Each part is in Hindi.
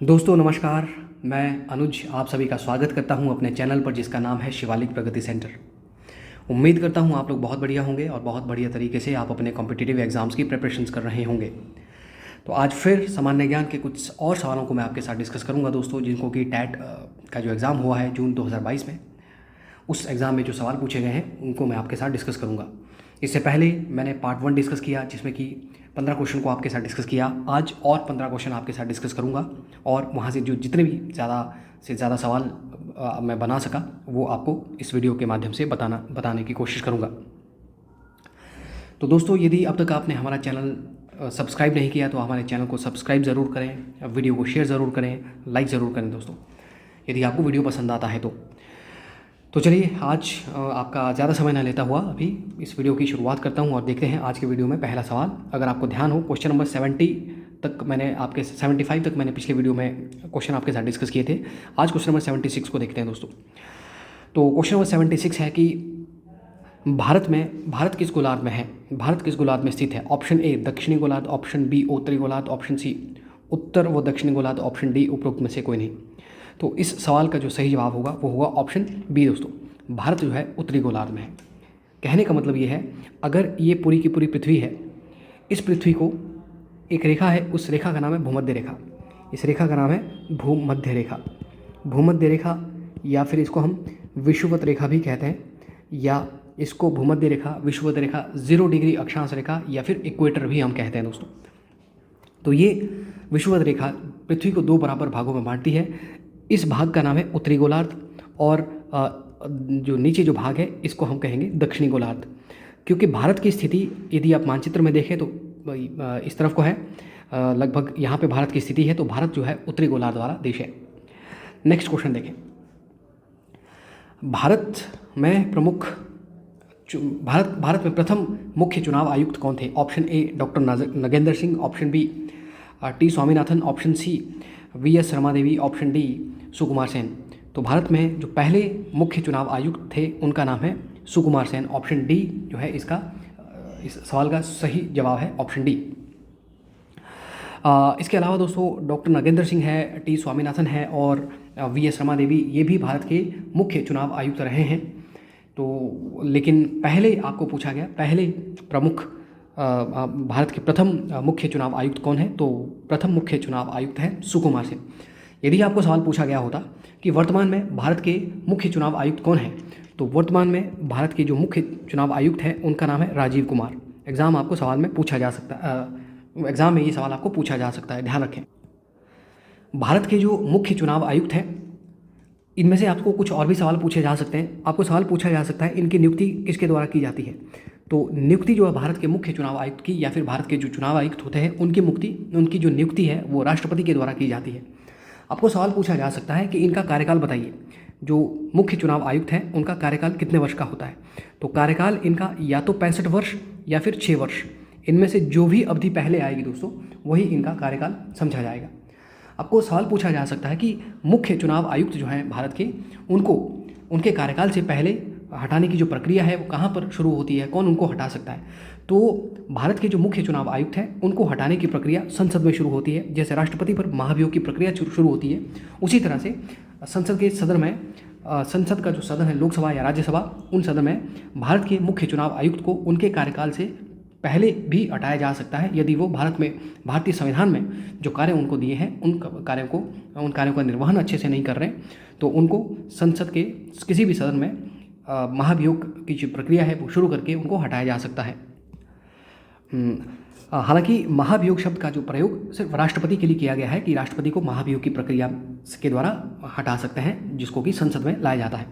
दोस्तों नमस्कार। मैं अनुज आप सभी का स्वागत करता हूं अपने चैनल पर जिसका नाम है शिवालिक प्रगति सेंटर। उम्मीद करता हूं आप लोग बहुत बढ़िया होंगे और बहुत बढ़िया तरीके से आप अपने कॉम्पिटिटिव एग्ज़ाम्स की प्रिपरेशंस कर रहे होंगे। तो आज फिर सामान्य ज्ञान के कुछ और सवालों को मैं आपके साथ डिस्कस करूंगा दोस्तों, जिनको कि टैट का जो एग्ज़ाम हुआ है जून 2022 में, उस एग्ज़ाम में जो सवाल पूछे गए हैं उनको मैं आपके साथ डिस्कस करूंगा। इससे पहले मैंने पार्ट 1 डिस्कस किया जिसमें कि 15 क्वेश्चन को आपके साथ डिस्कस किया। आज और 15 क्वेश्चन आपके साथ डिस्कस करूंगा और वहाँ से जो जितने भी ज़्यादा से ज़्यादा सवाल मैं बना सका वो आपको इस वीडियो के माध्यम से बताने की कोशिश करूँगा। तो दोस्तों यदि अब तक आपने हमारा चैनल सब्सक्राइब नहीं किया तो हमारे चैनल को सब्सक्राइब ज़रूर करें, वीडियो को शेयर ज़रूर करें, लाइक ज़रूर करें दोस्तों, यदि आपको वीडियो पसंद आता है तो चलिए आज आपका ज़्यादा समय ना लेता हुआ अभी इस वीडियो की शुरुआत करता हूं और देखते हैं आज के वीडियो में पहला सवाल। अगर आपको ध्यान हो, क्वेश्चन नंबर 70 तक मैंने आपके 75 तक मैंने पिछले वीडियो में क्वेश्चन आपके साथ डिस्कस किए थे। आज क्वेश्चन नंबर 76 को देखते हैं दोस्तों। तो क्वेश्चन नंबर 76 है कि भारत किस गोलार्ध में है, भारत किस गोलार्ध में स्थित है। ऑप्शन ए दक्षिणी गोलार्ध, ऑप्शन बी उत्तरी गोलार्ध, ऑप्शन सी उत्तर व दक्षिणी गोलार्ध, ऑप्शन डी उपरोक्त में से कोई नहीं। तो इस सवाल का जो सही जवाब होगा वो होगा ऑप्शन बी दोस्तों, भारत जो है उत्तरी गोलार्ध में है। कहने का मतलब ये है, अगर ये पूरी की पूरी पृथ्वी है, इस पृथ्वी को एक रेखा है, उस रेखा का नाम है भूमध्य रेखा। इस रेखा का नाम है भूमध्य रेखा। भूमध्य रेखा या फिर इसको हम विषुवत रेखा भी कहते हैं, या इसको भूमध्य रेखा, विषुवत रेखा, 0 डिग्री अक्षांश रेखा या फिर इक्वेटर भी हम कहते हैं दोस्तों। तो ये विषुवत रेखा पृथ्वी को 2 बराबर भागों में बांटती है। इस भाग का नाम है उत्तरी गोलार्ध और जो नीचे जो भाग है इसको हम कहेंगे दक्षिणी गोलार्ध। क्योंकि भारत की स्थिति यदि आप मानचित्र में देखें तो इस तरफ को है, लगभग यहाँ पे भारत की स्थिति है, तो भारत जो है उत्तरी गोलार्ध वाला देश है। नेक्स्ट क्वेश्चन देखें। भारत में प्रथम मुख्य चुनाव आयुक्त कौन थे। Option A doctor Nagendra Singh, option B T Swaminathan, option C VS. Ramadevi, option D Sukumar Sen. तो भारत में जो पहले मुख्य चुनाव आयुक्त थे उनका नाम है सुकुमार सेन। ऑप्शन डी जो है इसका इस सवाल का सही जवाब है ऑप्शन डी। इसके अलावा दोस्तों डॉक्टर नगेंद्र सिंह है, टी स्वामीनाथन है और वी.एस. रमादेवी, ये भी भारत के मुख्य चुनाव आयुक्त रहे हैं। तो लेकिन पहले आपको पूछा गया पहले प्रमुख भारत के प्रथम मुख्य चुनाव आयुक्त कौन है, तो प्रथम मुख्य चुनाव आयुक्त है सुकुमार सेन। यदि आपको सवाल पूछा गया होता कि वर्तमान में भारत के मुख्य चुनाव आयुक्त कौन है, तो वर्तमान में भारत के जो मुख्य चुनाव आयुक्त हैं उनका नाम है राजीव कुमार। एग्ज़ाम में ये सवाल आपको पूछा जा सकता है, ध्यान रखें। भारत के जो मुख्य चुनाव आयुक्त हैं इनमें से आपको कुछ और भी सवाल पूछे जा सकते हैं। आपको सवाल पूछा जा सकता है इनकी नियुक्ति किसके द्वारा की जाती है। तो नियुक्ति जो है भारत के मुख्य चुनाव आयुक्त की या फिर भारत के जो चुनाव आयुक्त होते हैं उनकी जो नियुक्ति है वो राष्ट्रपति के द्वारा की जाती है। आपको सवाल पूछा जा सकता है कि इनका कार्यकाल बताइए। जो मुख्य चुनाव आयुक्त हैं उनका कार्यकाल कितने वर्ष का होता है। तो कार्यकाल इनका या तो 65 वर्ष या फिर 6 वर्ष, इनमें से जो भी अवधि पहले आएगी दोस्तों वही इनका कार्यकाल समझा जाएगा। आपको सवाल पूछा जा सकता है कि मुख्य चुनाव आयुक्त जो हैं भारत के, उनको उनके कार्यकाल से पहले हटाने की जो प्रक्रिया है वो कहाँ पर शुरू होती है, कौन उनको हटा सकता है। तो भारत के जो मुख्य चुनाव आयुक्त हैं उनको हटाने की प्रक्रिया संसद में शुरू होती है। जैसे राष्ट्रपति पर महाभियोग की प्रक्रिया शुरू होती है, उसी तरह से संसद के सदन में, संसद का जो सदन है लोकसभा या राज्यसभा, उन सदन में भारत के मुख्य चुनाव आयुक्त को उनके कार्यकाल से पहले भी हटाया जा सकता है यदि वो भारतीय संविधान में जो कार्य उनको दिए हैं उन कार्यों का निर्वहन अच्छे से नहीं कर रहे, तो उनको संसद के किसी भी सदन में महाभियोग की जो प्रक्रिया है वो शुरू करके उनको हटाया जा सकता है। हालांकि महाभियोग शब्द का जो प्रयोग सिर्फ राष्ट्रपति के लिए किया गया है कि राष्ट्रपति को महाभियोग की प्रक्रिया के द्वारा हटा सकते हैं, जिसको कि संसद में लाया जाता है।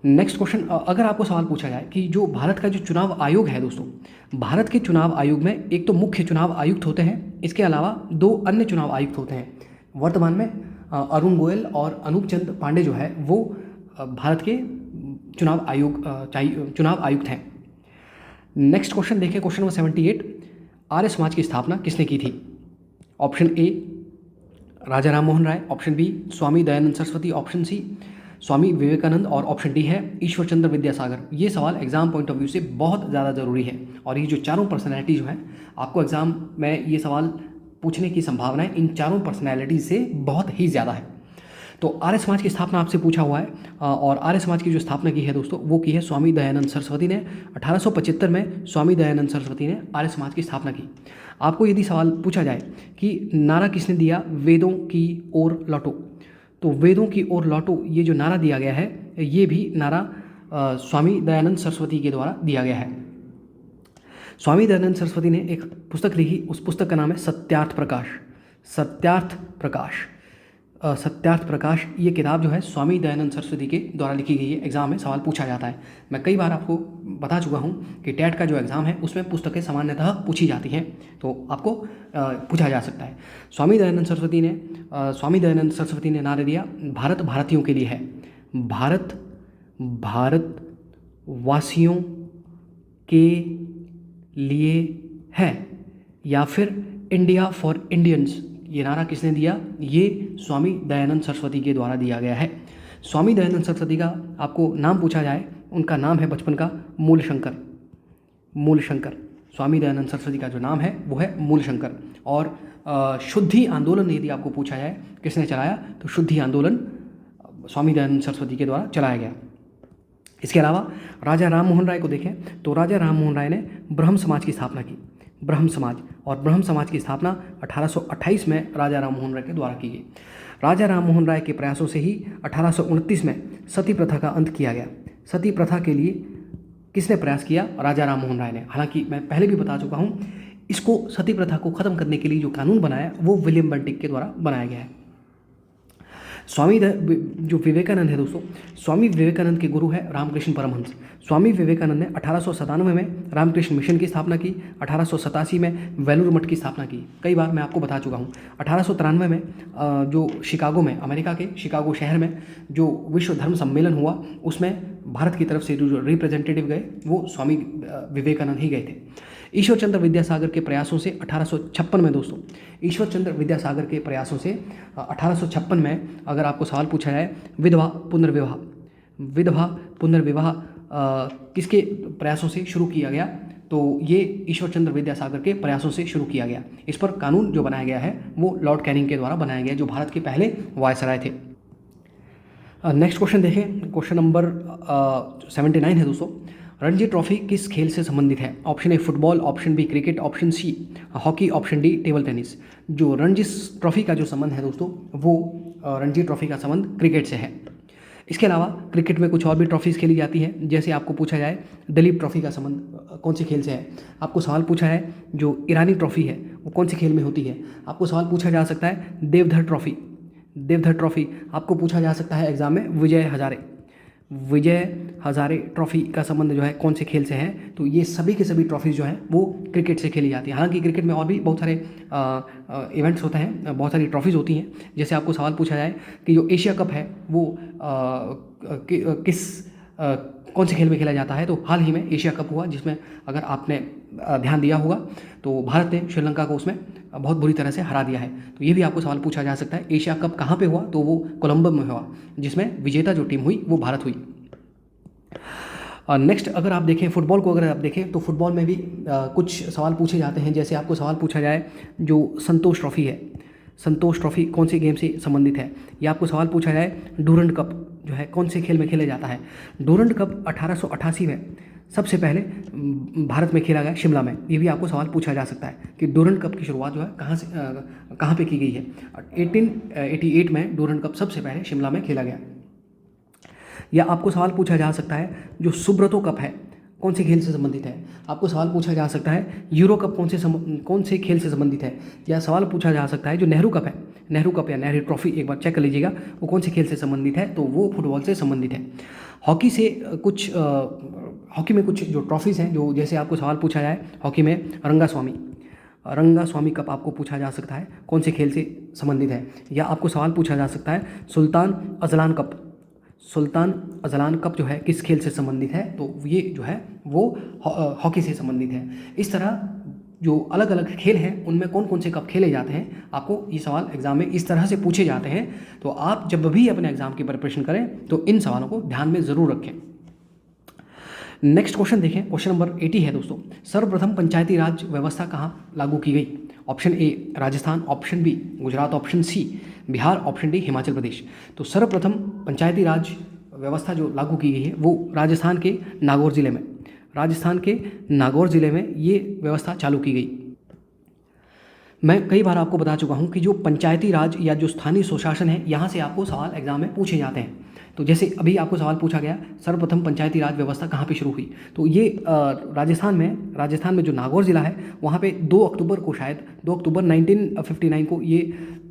नेक्स्ट क्वेश्चन, अगर आपको सवाल पूछा जाए कि जो भारत का जो चुनाव आयोग है दोस्तों, भारत के चुनाव आयोग में एक तो मुख्य चुनाव आयुक्त होते हैं, इसके अलावा 2 अन्य चुनाव आयुक्त होते हैं। वर्तमान में अरुण गोयल और अनूप चंद पांडे जो है वो भारत के चुनाव आयुक्त हैं। नेक्स्ट क्वेश्चन देखिए, क्वेश्चन नंबर 78, आर्य समाज की स्थापना किसने की थी। Option A Raja Ram Mohan Roy, option B Swami Dayanand Saraswati, option C Swami Vivekananda और ऑप्शन डी है ईश्वर चंद्र विद्यासागर। ये सवाल एग्जाम पॉइंट ऑफ व्यू से बहुत ज़्यादा ज़रूरी है और ये जो चारों पर्सनैलिटी जो हैं आपको एग्ज़ाम में ये सवाल पूछने की संभावनाएं इन चारों पर्सनैलिटी से बहुत ही ज़्यादा है। तो आर्य समाज की स्थापना आपसे पूछा हुआ है, और आर्य समाज की जो स्थापना की है दोस्तों वो की है स्वामी दयानंद सरस्वती ने। 1875 में स्वामी दयानंद सरस्वती ने आर्य समाज की स्थापना की। आपको यदि सवाल पूछा जाए कि नारा किसने दिया, वेदों की ओर लौटो, तो वेदों की ओर लौटो ये जो नारा दिया गया है ये भी नारा स्वामी दयानंद सरस्वती के द्वारा दिया गया है। स्वामी दयानंद सरस्वती ने एक पुस्तक लिखी, उस पुस्तक का नाम है सत्यार्थ प्रकाश। सत्यार्थ प्रकाश, सत्यार्थ प्रकाश ये किताब जो है स्वामी दयानंद सरस्वती के द्वारा लिखी गई है। एग्जाम में सवाल पूछा जाता है। मैं कई बार आपको बता चुका हूँ कि टेट का जो एग्ज़ाम है उसमें पुस्तकें सामान्यतः पूछी जाती हैं, तो आपको पूछा जा सकता है। स्वामी दयानंद सरस्वती ने नारा दिया, भारत भारतीयों के लिए है, भारत भारतवासियों के लिए है, या फिर इंडिया फॉर इंडियंस। ये नारा किसने दिया, ये स्वामी दयानंद सरस्वती के द्वारा दिया गया है। स्वामी दयानंद सरस्वती का आपको नाम पूछा जाए, उनका नाम है बचपन का मूलशंकर। मूलशंकर, स्वामी दयानंद सरस्वती का जो नाम है वो है मूलशंकर। और शुद्धि आंदोलन यदि आपको पूछा जाए किसने चलाया, तो शुद्धि आंदोलन स्वामी दयानंद सरस्वती के द्वारा चलाया गया। इसके अलावा राजा राम मोहन राय को देखें तो राजा राम मोहन राय ने ब्रह्म समाज की स्थापना की, ब्रह्म समाज। और ब्रह्म समाज की स्थापना 1828 में राजा राम मोहन राय के द्वारा की गई। राजा राम मोहन राय के प्रयासों से ही 1829 में सती प्रथा का अंत किया गया। सती प्रथा के लिए किसने प्रयास किया, राजा राम मोहन राय ने। हालांकि मैं पहले भी बता चुका हूँ, इसको सती प्रथा को ख़त्म करने के लिए जो कानून बनाया वो विलियम बेंटिक के द्वारा बनाया गया है। जो विवेकानंद है दोस्तों, स्वामी विवेकानंद के गुरु है रामकृष्ण परमहंस। स्वामी विवेकानंद ने 1897 में रामकृष्ण मिशन की स्थापना की, 1887 में वेलूर मठ की स्थापना की। कई बार मैं आपको बता चुका हूँ। 1893 में जो शिकागो में, अमेरिका के शिकागो शहर में जो विश्व धर्म सम्मेलन हुआ, उसमें भारत की तरफ से जो रिप्रेजेंटेटिव गए वो स्वामी विवेकानंद ही गए थे। ईश्वरचंद्र विद्यासागर के प्रयासों से 1856 में दोस्तों, ईश्वरचंद्र विद्यासागर के प्रयासों से 1856 में अगर आपको सवाल पूछा जाए, विधवा पुनर्विवाह किसके प्रयासों से शुरू किया गया, तो ये ईश्वरचंद्र विद्यासागर के प्रयासों से शुरू किया गया। इस पर कानून जो बनाया गया है वो लॉर्ड कैनिंग के द्वारा बनाया गया, जो भारत के पहले वायसराय थे। नेक्स्ट क्वेश्चन देखें, क्वेश्चन नंबर 79 है दोस्तों। रणजी ट्रॉफी किस खेल से संबंधित है? Option A football, option B cricket, option C hockey, option D table tennis. जो रणजी ट्रॉफी का जो संबंध है दोस्तों वो रणजी ट्रॉफी का संबंध क्रिकेट से है। इसके अलावा क्रिकेट में कुछ और भी ट्रॉफीज़ खेली जाती हैं। जैसे आपको पूछा जाए दिलीप ट्रॉफी का संबंध कौन से खेल से है, आपको सवाल पूछा है जो ईरानी ट्रॉफी है वो कौन से खेल में होती है, आपको सवाल पूछा जा सकता है देवधर ट्रॉफी आपको पूछा जा सकता है एग्जाम में विजय हजारे ट्रॉफी का संबंध जो है कौन से खेल से है। तो ये सभी के सभी ट्रॉफीज़ जो हैं वो क्रिकेट से खेली जाती हैं। हालांकि क्रिकेट में और भी बहुत सारे इवेंट्स होते हैं, बहुत सारी ट्रॉफीज़ होती हैं। जैसे आपको सवाल पूछा जाए कि जो एशिया कप है वो कौन से खेल में खेला जाता है, तो हाल ही में एशिया कप हुआ, जिसमें अगर आपने ध्यान दिया होगा तो भारत ने श्रीलंका को उसमें बहुत बुरी तरह से हरा दिया है। तो ये भी आपको सवाल पूछा जा सकता है, एशिया कप कहाँ पे हुआ, तो वो कोलंबो में हुआ, जिसमें विजेता जो टीम हुई वो भारत हुई। नेक्स्ट अगर आप देखें फुटबॉल को, अगर आप देखें तो फुटबॉल में भी कुछ सवाल पूछे जाते हैं। जैसे आपको सवाल पूछा जाए जो संतोष ट्रॉफी है, संतोष ट्रॉफी कौन से गेम से संबंधित है, या आपको सवाल पूछा जाए डूरंड कप जो है कौन से खेल में खेला जाता है। डूरंड कप 1888 में सबसे पहले भारत में खेला गया, शिमला में। ये भी आपको सवाल पूछा जा सकता है कि डूरंड कप की शुरुआत जो है कहाँ पे की गई है। 1888 में डूरंड कप सबसे पहले शिमला में खेला गया। या आपको सवाल पूछा जा सकता है जो सुब्रतो कप है कौन से खेल से संबंधित है। आपको सवाल पूछा जा सकता है यूरो कप कौन से खेल से संबंधित है। या सवाल पूछा जा सकता है जो नेहरू कप है, नेहरू कप या नेहरू ट्रॉफी, एक बार चेक कर लीजिएगा वो कौन से खेल से संबंधित है, तो वो फुटबॉल से संबंधित है। हॉकी से कुछ हॉकी में कुछ जो ट्रॉफीज़ हैं, जो जैसे आपको सवाल पूछा जाए हॉकी में रंगास्वामी कप आपको पूछा जा सकता है कौन से खेल से संबंधित है। या आपको सवाल पूछा जा सकता है सुल्तान अजलान कप जो है किस खेल से संबंधित है, तो ये जो है वो हॉकी से संबंधित है। इस तरह जो अलग अलग खेल हैं उनमें कौन कौन से कप खेले जाते हैं, आपको ये सवाल एग्जाम में इस तरह से पूछे जाते हैं। तो आप जब भी अपने एग्जाम की प्रिपरेशन करें तो इन सवालों को ध्यान में ज़रूर रखें। नेक्स्ट क्वेश्चन देखें, क्वेश्चन नंबर 80 है दोस्तों, सर्वप्रथम पंचायती राज व्यवस्था कहाँ लागू की गई? Option A Rajasthan, option B Gujarat, option C Bihar, option D Himachal Pradesh. तो सर्वप्रथम पंचायती राज व्यवस्था जो लागू की गई है वो राजस्थान के नागौर ज़िले में, राजस्थान के नागौर ज़िले में ये व्यवस्था चालू की गई। मैं कई बार आपको बता चुका हूँ कि जो पंचायती राज या जो स्थानीय स्वशासन है, यहाँ से आपको सवाल एग्जाम में पूछे जाते हैं। तो जैसे अभी आपको सवाल पूछा गया, सर्वप्रथम पंचायती राज व्यवस्था कहाँ पे शुरू हुई? तो ये राजस्थान में जो नागौर ज़िला है वहाँ पे 2 अक्टूबर को, शायद 2 अक्टूबर 1959 को ये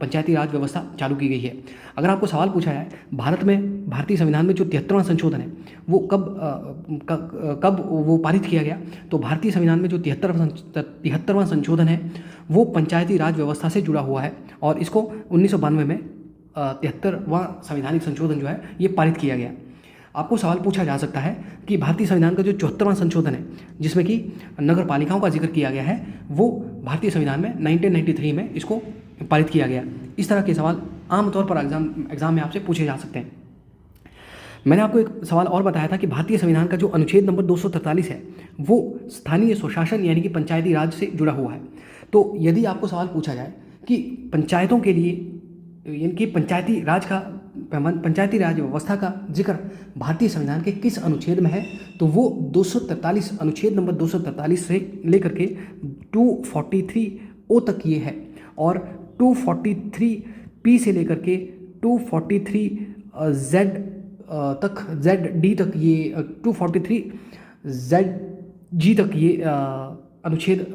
पंचायती राज व्यवस्था चालू की गई है। अगर आपको सवाल पूछा जाए भारत में, भारतीय संविधान में जो 73वां संशोधन है वो कब वो पारित किया गया? तो भारतीय संविधान में जो 73वां संशोधन है वो पंचायती राज व्यवस्था से जुड़ा हुआ है और इसको 1992 में 73वां संवैधानिक संशोधन जो है ये पारित किया गया। आपको सवाल पूछा जा सकता है कि भारतीय संविधान का जो 74वां संशोधन है जिसमें कि नगर पालिकाओं का जिक्र किया गया है, वो भारतीय संविधान में 1993 में इसको पारित किया गया। इस तरह के सवाल आमतौर पर एग्जाम में आपसे पूछे जा सकते हैं। मैंने आपको एक सवाल और बताया था कि भारतीय संविधान का जो अनुच्छेद नंबर 243 है वो स्थानीय स्वशासन यानी कि पंचायती राज से जुड़ा हुआ है। तो यदि आपको सवाल पूछा जाए कि पंचायतों के लिए, यानी कि पंचायती राज व्यवस्था का जिक्र भारतीय संविधान के किस अनुच्छेद में है, तो वो 243, अनुच्छेद नंबर 243 से लेकर के 243 तक ये है और 243 से लेकर के 243 जेड डी तक ये 243 जी तक ये अनुच्छेद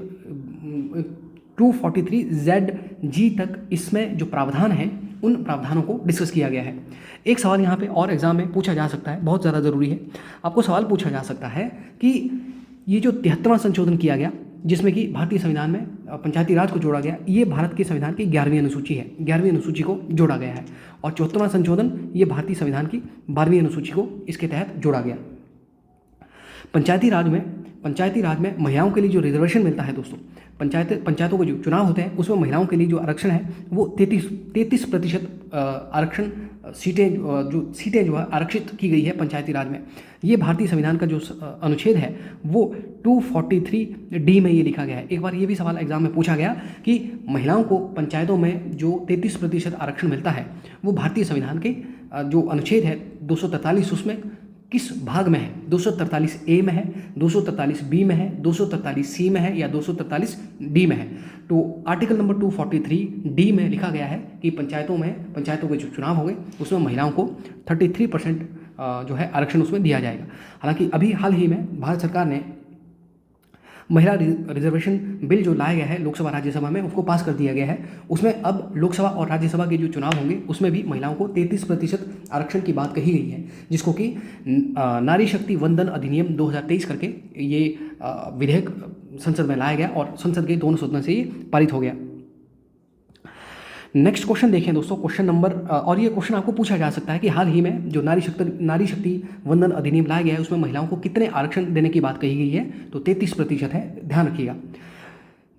243 जी तक इसमें जो प्रावधान है उन प्रावधानों को डिस्कस किया गया है। एक सवाल यहाँ पे और एग्जाम में पूछा जा सकता है, बहुत ज़्यादा ज़रूरी है। आपको सवाल पूछा जा सकता है कि ये जो 73वां संशोधन किया गया जिसमें कि भारतीय संविधान में पंचायती राज को जोड़ा गया, ये भारत के संविधान की 11वीं अनुसूची है, 11वीं अनुसूची को जोड़ा गया है। और 74वां संशोधन ये भारतीय संविधान की 12वीं अनुसूची को इसके तहत जोड़ा गया। पंचायती राज में महिलाओं के लिए जो रिजर्वेशन मिलता है दोस्तों, पंचायतों के जो चुनाव होते हैं उसमें महिलाओं के लिए जो आरक्षण है वो 33% आरक्षण सीटें जो है आरक्षित की गई है पंचायती राज में। ये भारतीय संविधान का जो अनुच्छेद है वो 243 में ये लिखा गया है। एक बार ये भी सवाल एग्जाम में पूछा गया कि महिलाओं को पंचायतों में जो 33% आरक्षण मिलता है वो भारतीय संविधान के जो अनुच्छेद है 243 उसमें किस भाग में है? 243 ए में है, 243 बी में है, 243 सी में है या 243 डी में है? तो आर्टिकल नंबर 243 डी में लिखा गया है कि पंचायतों के जो चुनाव होंगे उसमें महिलाओं को 33% जो है आरक्षण उसमें दिया जाएगा। हालांकि अभी हाल ही में भारत सरकार ने महिला रिजर्वेशन बिल जो लाया गया है लोकसभा राज्यसभा में उसको पास कर दिया गया है। उसमें अब लोकसभा और राज्यसभा के जो चुनाव होंगे उसमें भी महिलाओं को 33% आरक्षण की बात कही गई है, जिसको कि नारी शक्ति वंदन अधिनियम 2023 करके ये विधेयक संसद में लाया गया और संसद के दोनों सदनों से ये पारित हो गया। नेक्स्ट क्वेश्चन देखें दोस्तों, क्वेश्चन नंबर, और ये क्वेश्चन आपको पूछा जा सकता है कि हाल ही में जो नारी शक्ति वंदन अधिनियम लाया गया है उसमें महिलाओं को कितने आरक्षण देने की बात कही गई है? तो 33% है, ध्यान रखिएगा।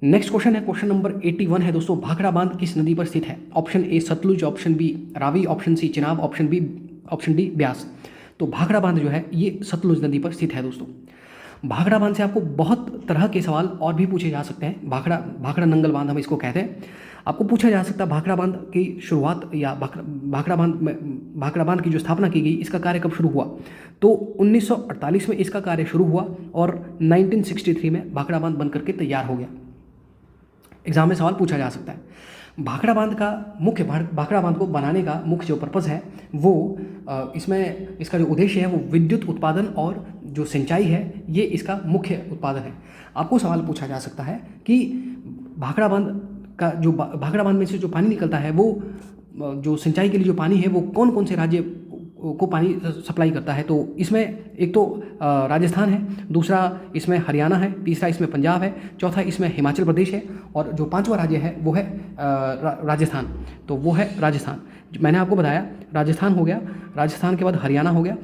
नेक्स्ट क्वेश्चन है, क्वेश्चन नंबर 81 है दोस्तों, भाखड़ा बांध किस नदी पर स्थित है? Option A Sutlej, option B Ravi, option C Chenab, option D Beas. तो भाखड़ा बांध जो है ये सतलुज नदी पर स्थित है दोस्तों। भाखड़ा बांध से आपको बहुत तरह के सवाल और भी पूछे जा सकते हैं। भाखड़ा नंगल बांध हम इसको कहते हैं। आपको पूछा जा सकता है भाखड़ा बांध की शुरुआत या भाखड़ा बांध की जो स्थापना की गई इसका कार्य कब शुरू हुआ? तो 1948 में इसका कार्य शुरू हुआ और 1963 में भाखड़ा बांध बन करके तैयार हो गया। एग्जाम में सवाल पूछा जा सकता है। भाखड़ा बांध को बनाने का मुख्य जो पर्पज़ है वो इसका जो उद्देश्य है वो विद्युत उत्पादन और जो सिंचाई है ये इसका मुख्य उत्पादन है। आपको सवाल पूछा जा सकता है कि भाखड़ा बांध में से जो पानी निकलता है वो जो सिंचाई के लिए जो पानी है वो कौन कौन से राज्य को पानी सप्लाई करता है? तो इसमें एक तो राजस्थान है, दूसरा इसमें हरियाणा है, तीसरा इसमें पंजाब है, चौथा इसमें हिमाचल प्रदेश है और जो 5वां राज्य है वो है राजस्थान। तो वो है राजस्थान। मैंने आपको बताया राजस्थान हो गया, राजस्थान के बाद हरियाणा हो गया,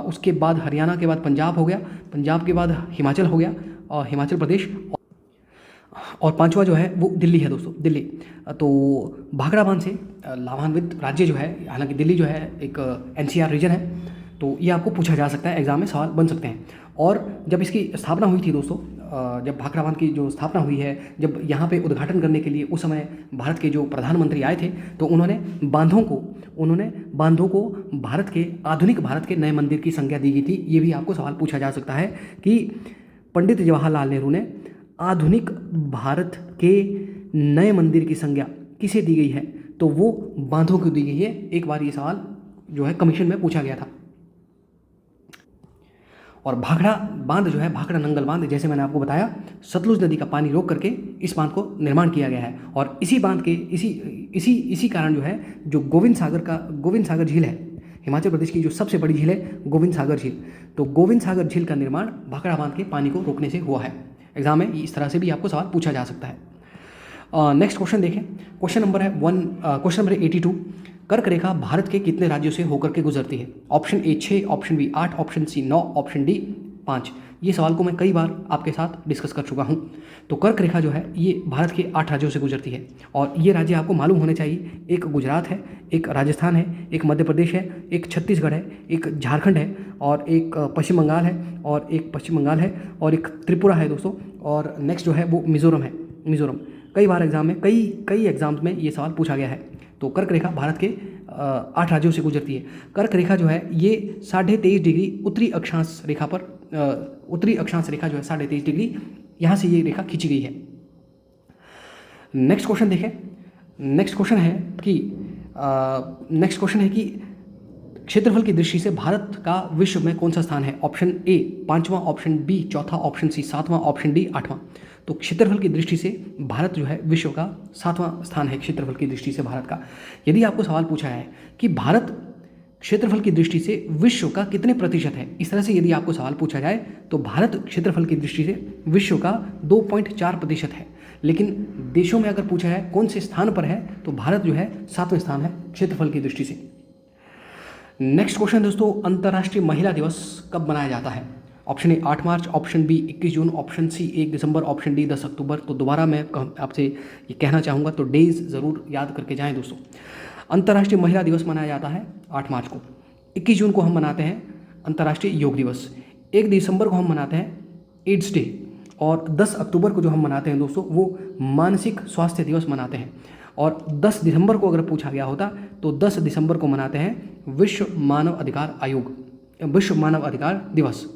उसके बाद हरियाणा के बाद पंजाब हो गया, पंजाब के बाद हिमाचल हो गया और हिमाचल प्रदेश, और 5वां जो है वो दिल्ली है दोस्तों, दिल्ली। तो भाखड़ा बांध से लाभान्वित राज्य जो है, हालांकि दिल्ली जो है एक NCR रीजन है, तो ये आपको पूछा जा सकता है, एग्जाम में सवाल बन सकते हैं। और जब इसकी स्थापना हुई थी दोस्तों, जब भाखड़ा बांध की जो स्थापना हुई है, जब यहाँ पे उद्घाटन करने के लिए उस समय भारत के जो प्रधानमंत्री आए थे, तो उन्होंने बांधों को आधुनिक भारत के नए मंदिर की संज्ञा दी गई थी। ये भी आपको सवाल पूछा जा सकता है कि पंडित जवाहरलाल नेहरू ने आधुनिक भारत के नए मंदिर की संज्ञा किसे दी गई है, तो वो बांधों को दी गई है। एक बार ये सवाल जो है कमीशन में पूछा गया था। और भाखड़ा बांध जो है, भाखड़ा नंगल बांध, जैसे मैंने आपको बताया, सतलुज नदी का पानी रोक करके इस बांध को निर्माण किया गया है। और इसी बांध के इसी कारण जो है, जो गोविंद सागर झील है, हिमाचल प्रदेश की जो सबसे बड़ी झील है गोविंद सागर झील, तो गोविंद सागर झील का निर्माण भाखड़ा बांध के पानी को रोकने से हुआ है। एग्जाम में इस तरह से भी आपको सवाल पूछा जा सकता है। नेक्स्ट क्वेश्चन देखें। Question number 82। कर्क रेखा भारत के कितने राज्यों से होकर के गुजरती है? Option A 6, option B 8, option C 9, option D 5। ये सवाल को मैं कई बार आपके साथ डिस्कस कर चुका हूँ। तो कर्क रेखा जो है ये भारत के 8 राज्यों से गुजरती है, और ये राज्य आपको मालूम होने चाहिए। एक गुजरात है, एक राजस्थान है, एक मध्य प्रदेश है, एक छत्तीसगढ़ है, एक झारखंड है, और एक पश्चिम बंगाल है, और एक त्रिपुरा है दोस्तों, और नेक्स्ट जो है वो मिज़ोरम है। मिज़ोरम कई बार एग्जाम में कई एग्जाम्स में ये सवाल पूछा गया है। तो कर्क रेखा भारत के 8 राज्यों से गुजरती है। कर्क रेखा जो है ये 23.5 डिग्री उत्तरी अक्षांश रेखा जो है 23.5 डिग्री, यहाँ से ये रेखा खींची गई है। नेक्स्ट क्वेश्चन देखें। नेक्स्ट क्वेश्चन है कि क्षेत्रफल की दृष्टि से भारत का विश्व में कौन सा स्थान है? ऑप्शन ए 5वां, ऑप्शन बी 4था, ऑप्शन सी 7वां, ऑप्शन डी 8वां। तो क्षेत्रफल की दृष्टि से भारत जो है विश्व का 7वां स्थान है क्षेत्रफल की दृष्टि से भारत का। यदि आपको सवाल पूछा है कि भारत क्षेत्रफल की दृष्टि से विश्व का कितने प्रतिशत है, इस तरह से यदि आपको सवाल पूछा जाए, तो भारत क्षेत्रफल की दृष्टि से विश्व का 2.4% है। लेकिन देशों में अगर पूछा है कौन से स्थान पर है, तो भारत जो है 7वें स्थान है क्षेत्रफल की दृष्टि से। नेक्स्ट क्वेश्चन दोस्तों, अंतर्राष्ट्रीय महिला दिवस कब मनाया जाता है? ऑप्शन ए 8 मार्च, ऑप्शन बी 21 जून, ऑप्शन सी 1 दिसंबर, ऑप्शन डी 10 अक्टूबर। तो दोबारा मैं आपसे ये कहना चाहूँगा, तो डेज ज़रूर याद करके जाएं दोस्तों। अंतर्राष्ट्रीय महिला दिवस मनाया जाता है 8 मार्च को। 21 जून को हम मनाते हैं अंतर्राष्ट्रीय योग दिवस। 1 दिसंबर को हम मनाते हैं एड्स डे, और 10 अक्टूबर को जो हम मनाते हैं दोस्तों वो मानसिक स्वास्थ्य दिवस मनाते हैं। और 10 दिसंबर को अगर पूछा गया होता, तो 10 दिसंबर को मनाते हैं विश्व मानव अधिकार दिवस।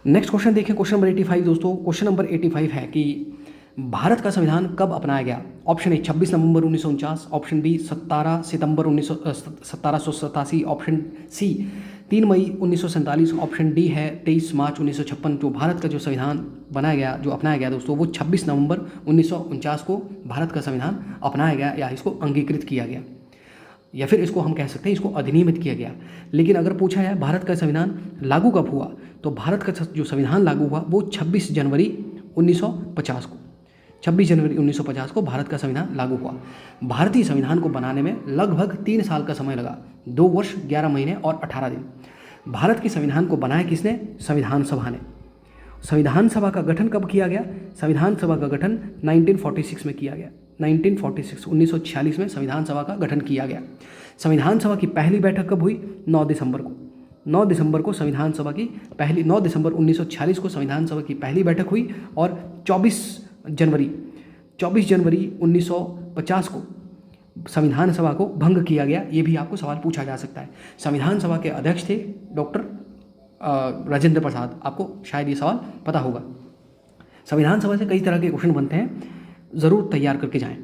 नेक्स्ट क्वेश्चन देखें, क्वेश्चन नंबर 85 दोस्तों। क्वेश्चन नंबर 85 है कि भारत का संविधान कब अपनाया गया? ऑप्शन ए 26 नवंबर 1949, ऑप्शन बी 17 सितंबर 1787, ऑप्शन सी 3 मई 1947, ऑप्शन डी है 23 मार्च 1956। जो भारत का जो संविधान अपनाया गया दोस्तों, वो 26 नवंबर 1949 को भारत का संविधान अपनाया गया, या इसको अंगीकृत किया गया, या फिर इसको हम कह सकते हैं इसको अधिनियमित किया गया। लेकिन अगर पूछा जाए भारत का संविधान लागू कब हुआ, तो भारत का जो संविधान लागू हुआ वो 26 जनवरी 1950 को। 26 जनवरी 1950 को भारत का संविधान लागू हुआ। भारतीय संविधान को बनाने में लगभग 3 साल का समय लगा, 2 वर्ष 11 महीने और 18 दिन। भारत के संविधान को बनाया किसने? संविधान सभा ने। संविधान सभा का गठन कब किया गया? संविधान सभा का गठन 1946 में किया गया। 1946 में संविधान सभा का गठन किया गया। संविधान सभा की पहली बैठक कब हुई? 9 दिसंबर को। 9 दिसंबर 1946 को संविधान सभा की पहली बैठक हुई, और 24 जनवरी 1950 को संविधान सभा को भंग किया गया। ये भी आपको सवाल पूछा जा सकता है। संविधान सभा के अध्यक्ष थे डॉक्टर राजेंद्र प्रसाद। आपको शायद ये सवाल पता होगा। संविधान सभा से कई तरह के क्वेश्चन बनते हैं, ज़रूर तैयार करके जाएं।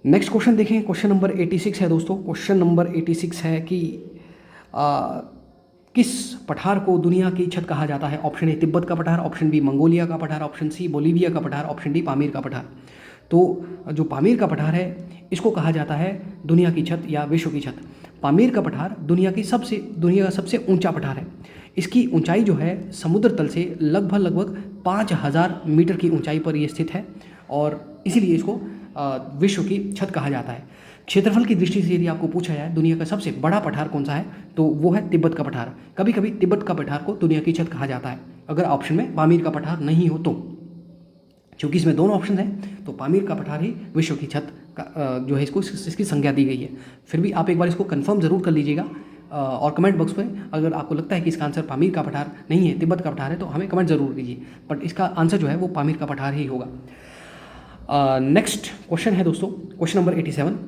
नेक्स्ट क्वेश्चन देखें। क्वेश्चन नंबर 86 है दोस्तों। क्वेश्चन नंबर 86 है कि किस पठार को दुनिया की छत कहा जाता है? ऑप्शन ए तिब्बत का पठार, ऑप्शन बी मंगोलिया का पठार, ऑप्शन सी बोलीविया का पठार, ऑप्शन डी पामीर का पठार। तो जो पामीर का पठार है इसको कहा जाता है दुनिया की छत या विश्व की छत। पामीर का पठार दुनिया का सबसे ऊंचा पठार है। इसकी ऊंचाई जो है समुद्र तल से लगभग 5000 मीटर की ऊंचाई पर ये स्थित है, और इसीलिए इसको विश्व की छत कहा जाता है। क्षेत्रफल की दृष्टि से यदि आपको पूछा जाए दुनिया का सबसे बड़ा पठार कौन सा है, तो वो है तिब्बत का पठार। कभी कभी तिब्बत का पठार को दुनिया की छत कहा जाता है, अगर ऑप्शन में पामीर का पठार नहीं हो तो। क्योंकि इसमें दोनों ऑप्शन हैं, तो पामीर का पठार ही विश्व की छत का जो है इसकी संज्ञा दी गई है। फिर भी आप एक बार इसको कंफर्म ज़रूर कर लीजिएगा, और कमेंट बॉक्स में अगर आपको लगता है कि इसका आंसर पामीर का पठार नहीं है, तिब्बत का पठार है, तो हमें कमेंट ज़रूर कीजिए, बट इसका आंसर जो है वो पामीर का पठार ही होगा। नेक्स्ट क्वेश्चन है दोस्तों, क्वेश्चन नंबर 87,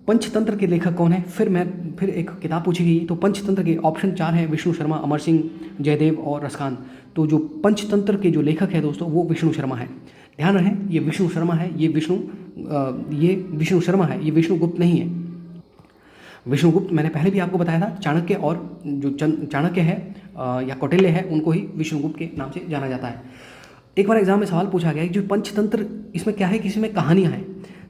पंचतंत्र के लेखक कौन है? फिर एक किताब पूछी गई। तो पंचतंत्र के ऑप्शन 4 हैं, विष्णु शर्मा, अमर सिंह, जयदेव और रसखान। तो जो पंचतंत्र के जो लेखक है दोस्तों वो विष्णु शर्मा है। ध्यान रहे ये विष्णु शर्मा है, ये विष्णु शर्मा है, ये विष्णुगुप्त नहीं है। विष्णुगुप्त मैंने पहले भी आपको बताया था, चाणक्य और जो चाणक्य है या कौटिल्य है उनको ही विष्णुगुप्त के नाम से जाना जाता है। एक बार एग्जाम में सवाल पूछा गया है जो पंचतंत्र, इसमें क्या है कि इसमें कहानियाँ हैं,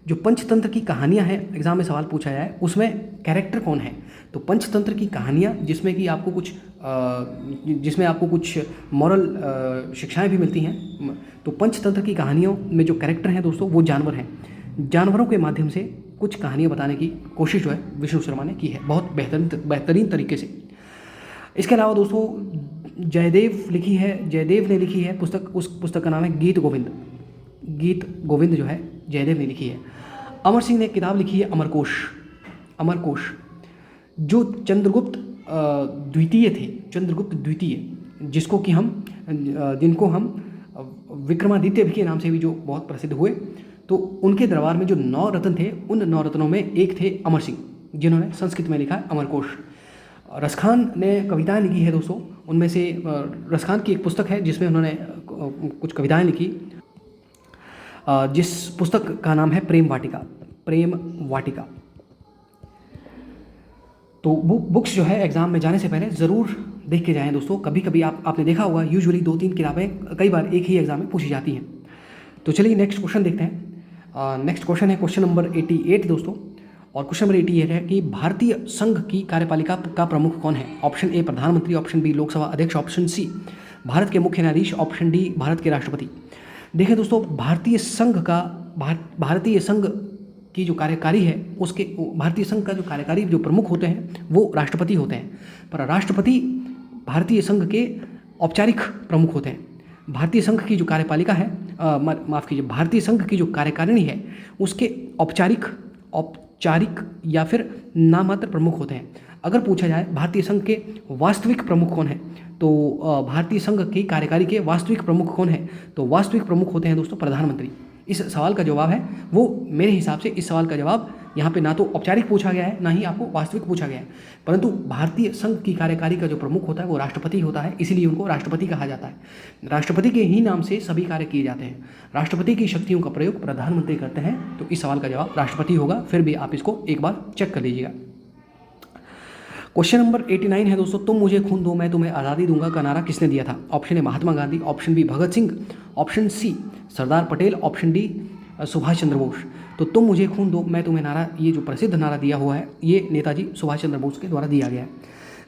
जो पंचतंत्र की कहानियाँ हैं, एग्जाम में सवाल पूछा जाए उसमें कैरेक्टर कौन है? तो पंचतंत्र की कहानियाँ जिसमें कि आपको कुछ मॉरल शिक्षाएं भी मिलती हैं। तो पंचतंत्र की कहानियों में जो कैरेक्टर हैं दोस्तों वो जानवर हैं। जानवरों के माध्यम से कुछ कहानियाँ बताने की कोशिश जो है विष्णु शर्मा ने की है, बहुत बेहतरीन तरीके से। इसके अलावा दोस्तों जयदेव ने लिखी है पुस्तक, उस पुस्तक का नाम है गीत गोविंद जो है जयदेव ने लिखी है। अमर सिंह ने किताब लिखी है अमरकोश, जो चंद्रगुप्त द्वितीय जिनको हम विक्रमादित्य के नाम से भी जो बहुत प्रसिद्ध हुए, तो उनके दरबार में जो 9 रत्न थे, उन 9 रत्नों में एक थे अमर सिंह, जिन्होंने संस्कृत में लिखा है अमरकोश। रसखान ने कविताएं लिखी है दोस्तों, उनमें से रसखान की एक पुस्तक है जिसमें उन्होंने कुछ कविताएं लिखी, जिस पुस्तक का नाम है प्रेम वाटिका। तो बुक्स जो है एग्ज़ाम में जाने से पहले ज़रूर देख के जाएं दोस्तों। कभी कभी आपने देखा होगा, यूजुअली 2-3 किताबें कई बार एक ही एग्ज़ाम में पूछी जाती हैं। तो चलिए नेक्स्ट क्वेश्चन देखते हैं। नेक्स्ट क्वेश्चन है क्वेश्चन नंबर 88 दोस्तों, और क्वेश्चन नंबर 88 है कि भारतीय संघ की कार्यपालिका का प्रमुख कौन है? ऑप्शन ए प्रधानमंत्री, ऑप्शन बी लोकसभा अध्यक्ष, ऑप्शन सी भारत के मुख्य न्यायाधीश, ऑप्शन डी भारत के राष्ट्रपति। देखिए दोस्तों, भारतीय संघ की जो कार्यकारी है उसके, भारतीय संघ का जो कार्यकारी जो प्रमुख होते हैं वो राष्ट्रपति होते हैं, पर राष्ट्रपति भारतीय संघ के औपचारिक प्रमुख होते हैं। भारतीय संघ की जो कार्यपालिका है, भारतीय संघ की जो कार्यकारिणी है उसके औपचारिक या फिर नामात्र प्रमुख होते हैं। अगर पूछा जाए भारतीय संघ के वास्तविक प्रमुख कौन है, तो भारतीय संघ की कार्यकारी के वास्तविक प्रमुख कौन है? तो वास्तविक प्रमुख होते हैं दोस्तों प्रधानमंत्री। इस सवाल का जवाब है वो, मेरे हिसाब से इस सवाल का जवाब यहाँ पे ना तो औपचारिक पूछा गया है ना ही आपको वास्तविक पूछा गया है, परंतु भारतीय संघ की कार्यकारी का जो प्रमुख होता है वो राष्ट्रपति होता है, इसीलिए उनको राष्ट्रपति कहा जाता है। राष्ट्रपति के ही नाम से सभी कार्य किए जाते हैं। राष्ट्रपति की शक्तियों का प्रयोग प्रधानमंत्री करते हैं, तो इस सवाल का जवाब राष्ट्रपति होगा। फिर भी आप इसको एक बार चेक कर लीजिएगा। क्वेश्चन नंबर 89 है दोस्तों, तुम मुझे खून दो मैं तुम्हें आज़ादी दूंगा का नारा किसने दिया था? Option A Mahatma Gandhi, option B Bhagat Singh, option C Sardar Patel, option D Subhash Chandra Bose. तो तुम मुझे खून दो मैं तुम्हें नारा, ये जो प्रसिद्ध नारा दिया हुआ है ये नेताजी सुभाष चंद्र बोस के द्वारा दिया गया है।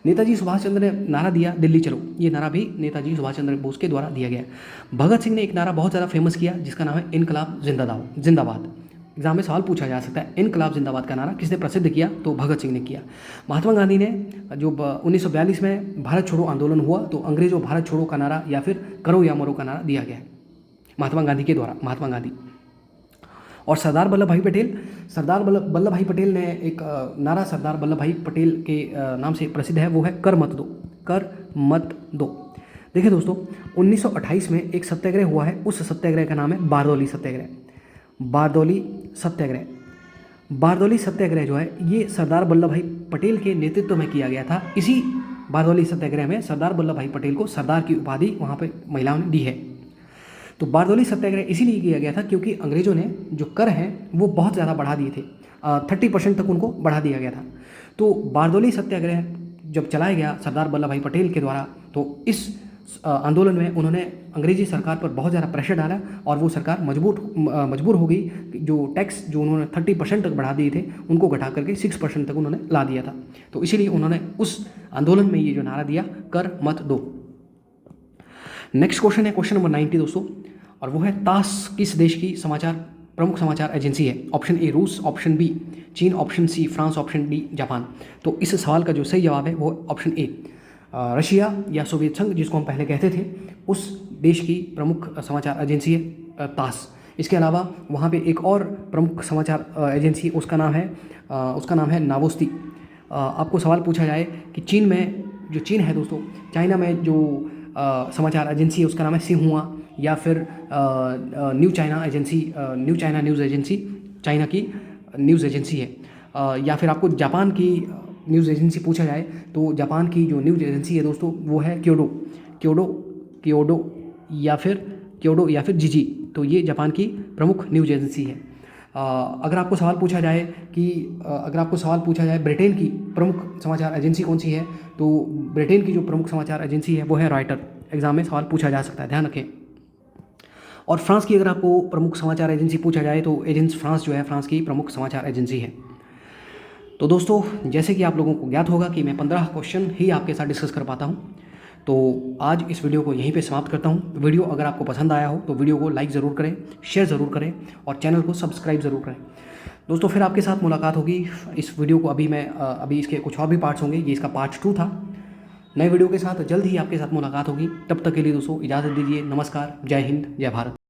नेताजी सुभाष चंद्र ने नारा दिया दिल्ली चलो, ये नारा भी नेताजी सुभाष चंद्र बोस के द्वारा दिया गया है। भगत सिंह ने एक नारा बहुत ज़्यादा फेमस किया जिसका नाम है इनकलाब जिंदाबाद। एग्जाम में सवाल पूछा जा सकता है इनकलाब जिंदाबाद का नारा किसने प्रसिद्ध किया? तो भगत सिंह ने किया। महात्मा गांधी ने जो 1942 में भारत छोड़ो आंदोलन हुआ तो अंग्रेजों भारत छोड़ो का नारा या फिर करो या मरो का नारा दिया गया है महात्मा गांधी के द्वारा, महात्मा गांधी। और सरदार वल्लभ भाई पटेल ने एक नारा सरदार वल्लभ भाई पटेल के नाम से प्रसिद्ध है, वो है कर मत दो। देखिए दोस्तों, 1928 में एक सत्याग्रह हुआ है, उस सत्याग्रह का नाम है बारदौली सत्याग्रह जो है ये सरदार वल्लभ भाई पटेल के नेतृत्व में किया गया था। इसी बारदौली सत्याग्रह में सरदार वल्लभ भाई पटेल को सरदार की उपाधि वहाँ पे महिलाओं ने दी है। तो बारदौली सत्याग्रह इसीलिए किया गया था क्योंकि अंग्रेजों ने जो कर हैं वो बहुत ज़्यादा बढ़ा दिए थे, 30% तक उनको बढ़ा दिया गया था। तो बारदौली सत्याग्रह जब चलाया गया सरदार वल्लभ भाई पटेल के द्वारा, तो इस आंदोलन में उन्होंने अंग्रेजी सरकार पर बहुत ज़्यादा प्रेशर डाला और वो सरकार मजबूर हो गई। जो टैक्स जो उन्होंने 30% तक बढ़ा दिए थे उनको घटा करके 6% तक उन्होंने ला दिया था। तो इसीलिए उन्होंने उस आंदोलन में ये जो नारा दिया कर मत दो। नेक्स्ट क्वेश्चन है क्वेश्चन नंबर 90 दोस्तों, और वो है तास किस देश की प्रमुख समाचार एजेंसी है? ऑप्शन ए रूस, ऑप्शन बी चीन, option C France, option D Japan. तो इस सवाल का जो सही जवाब है वो ऑप्शन ए रशिया या सोवियत संघ जिसको हम पहले कहते थे, उस देश की प्रमुख समाचार एजेंसी है तास। इसके अलावा वहाँ पे एक और प्रमुख समाचार एजेंसी उसका नाम है नावोस्ती। आपको सवाल पूछा जाए कि चीन में, जो चीन है दोस्तों, चाइना में जो समाचार एजेंसी है उसका नाम है सिन्हुआ, या फिर new China agency, new China news agency China की न्यूज़ एजेंसी है। या फिर आपको जापान की न्यूज़ एजेंसी पूछा जाए तो जापान की जो न्यूज़ एजेंसी है दोस्तों वो है क्योडो, क्योडो क्योडो क्योडो या फिर जीजी। तो ये जापान की प्रमुख न्यूज़ एजेंसी है। अगर आपको सवाल पूछा जाए ब्रिटेन की प्रमुख समाचार एजेंसी कौन सी है, तो ब्रिटेन की जो प्रमुख समाचार एजेंसी है वो है रॉयटर। एग्जाम में सवाल पूछा जा सकता है, ध्यान रखें। और फ्रांस की अगर आपको प्रमुख समाचार एजेंसी पूछा जाए तो एजेंस फ्रांस जो है फ्रांस की प्रमुख समाचार एजेंसी है। तो दोस्तों, जैसे कि आप लोगों को ज्ञात होगा कि मैं 15 क्वेश्चन ही आपके साथ डिस्कस कर पाता हूँ, तो आज इस वीडियो को यहीं पे समाप्त करता हूँ। वीडियो अगर आपको पसंद आया हो तो वीडियो को लाइक ज़रूर करें, शेयर ज़रूर करें और चैनल को सब्सक्राइब ज़रूर करें। दोस्तों, फिर आपके साथ मुलाकात होगी। इस वीडियो को अभी इसके कुछ और भी पार्ट्स होंगे, ये इसका पार्ट 2 था। नए वीडियो के साथ जल्द ही आपके साथ मुलाकात होगी। तब तक के लिए दोस्तों इजाज़त दीजिए। नमस्कार, जय हिंद, जय भारत।